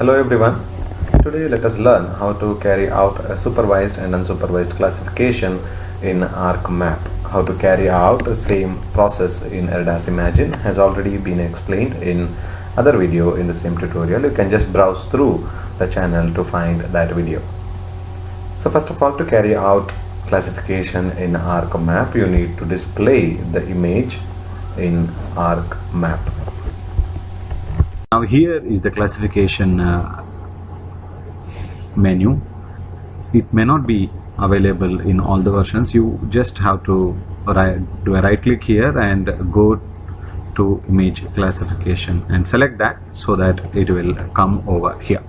Hello everyone. Today let us learn how to carry out a supervised and unsupervised classification in ArcMap. How to carry out the same process in Erdas Imagine has already been explained in other video in the same tutorial. You can just browse through the channel to find that video. So first of all, to carry out classification in ArcMap, you need to display the image in ArcMap. Now here is the classification menu. It may not be available in all the versions. You just have to do a right click here and go to image classification and select that so that it will come over here.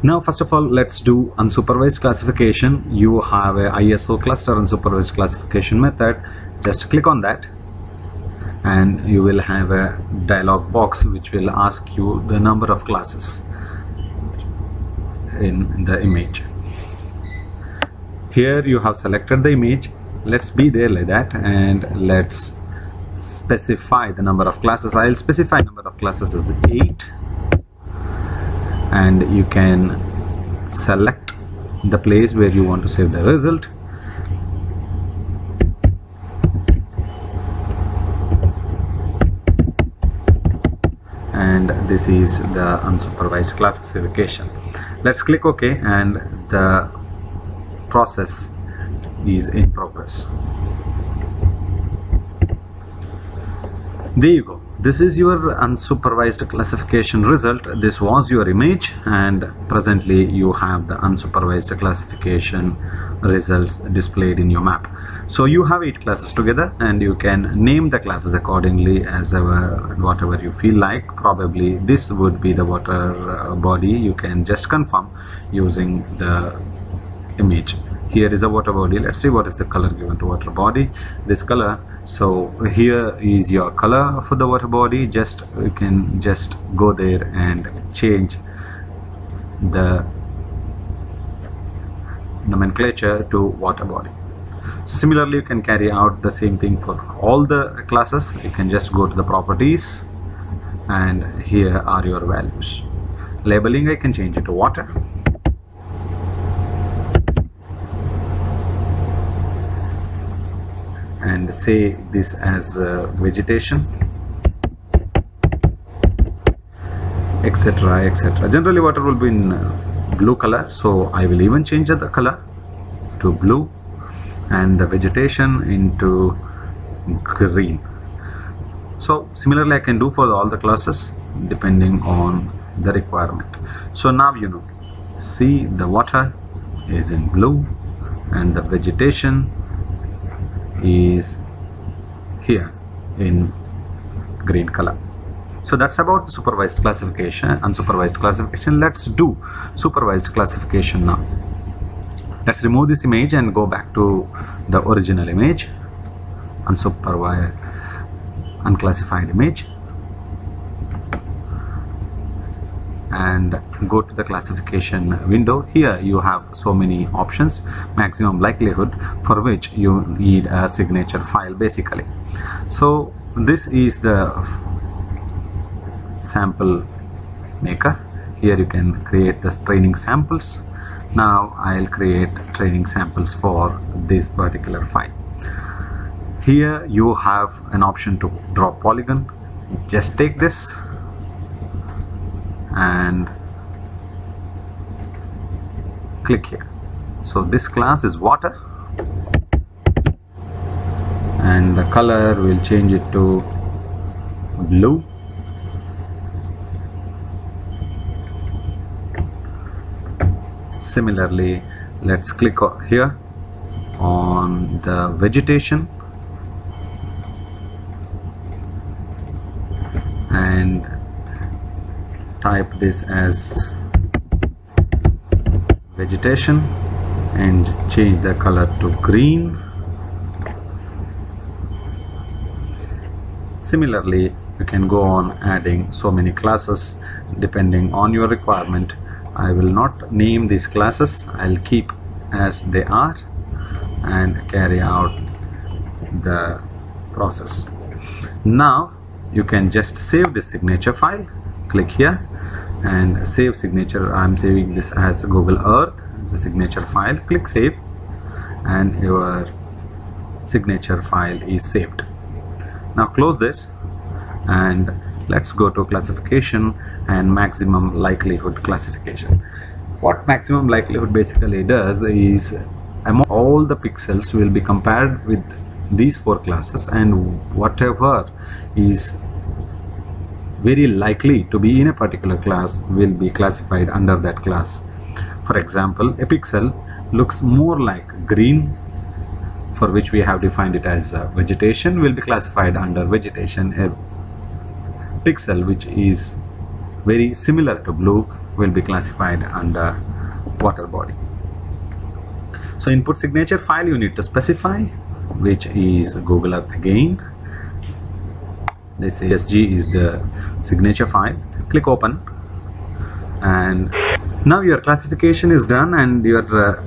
Now first of all, let's do unsupervised classification. You have a ISO cluster unsupervised classification method. Just click on that and you will have a dialog box which will ask you the number of classes in the image. Here you have selected the image. Let's be there like that and let's specify the number of classes. I'll specify number of classes as 8, and you can select the place where you want to save the result. And this is the unsupervised classification. Let's click OK, and the process is in progress. There you go. This is your unsupervised classification result. This was your image, and presently you have the unsupervised classification results displayed in your map. So you have 8 classes together, and you can name the classes accordingly as whatever you feel like. Probably this would be the water body. You can just confirm using the image. Here is a water body. Let's see what is the color given to water body. This color. So here is your color for the water body. You can just go there and change the nomenclature to water body. So similarly, you can carry out the same thing for all the classes. You can just go to the properties, and here are your values. Labeling, I can change it to water. And say this as vegetation, etc, etc. Generally water will be in blue color, so I will even change the color to blue and the vegetation into green. So similarly I can do for all the classes depending on the requirement. So now you know, see, the water is in blue and the vegetation is here in green color. So that's about the supervised classification, unsupervised classification. Let's do supervised classification now. Let's remove this image and go back to the original image, unsupervised, unclassified image, and go to the classification window. Here you have so many options. Maximum likelihood, for which you need a signature file basically. So this is the sample maker. Here you can create the training samples. Now I'll create training samples for this particular file. Here you have an option to draw polygon. Just take this and click here. So this class is water, and the color will change it to blue. Similarly, let's click here on the vegetation and type this as vegetation and change the color to green. Similarly, you can go on adding so many classes depending on your requirement. I will not name these classes. I'll keep as they are and carry out the process. Now you can just save this signature file, click here, and save signature. I'm saving this as Google Earth, the signature file. Click save and your signature file is saved. Now close this and let's go to classification and maximum likelihood classification. What maximum likelihood basically does is among all the pixels will be compared with these 4 classes, and whatever is very likely to be in a particular class will be classified under that class. For example, a pixel looks more like green, for which we have defined it as vegetation, will be classified under vegetation. A pixel which is very similar to blue will be classified under water body. So input signature file you need to specify, which is Google Earth again. This ASG is the signature file. Click open, and now your classification is done, and your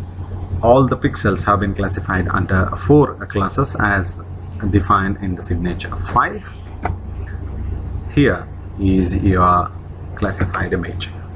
all the pixels have been classified under 4 classes as defined in the signature file. Here is your classified image.